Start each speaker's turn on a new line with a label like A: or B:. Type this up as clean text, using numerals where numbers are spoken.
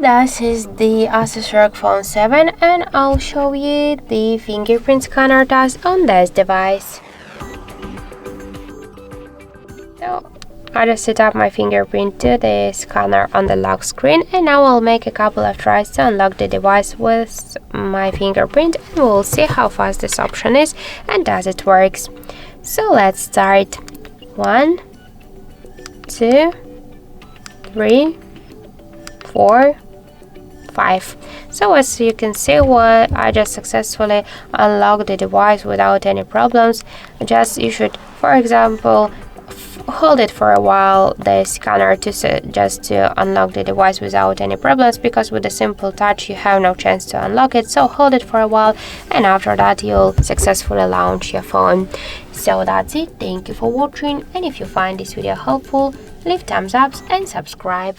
A: this is the ASUS ROG Phone 7 and I'll show you the fingerprint scanner test on this device. So I just set up my fingerprint to the scanner on the lock screen, and now I'll make a couple of tries to unlock the device with my fingerprint, and we'll see how fast this option is and does it works. So let's start. 1, 2, 3, 4, 5. So as you can see, I just successfully unlocked the device without any problems. You should, for example, hold it for a while, the scanner, just to unlock the device without any problems, because with a simple touch you have no chance to unlock it. So hold it for a while, and after that you'll successfully launch your phone. So that's it. Thank you for watching, and if you find this video helpful, leave thumbs up and subscribe.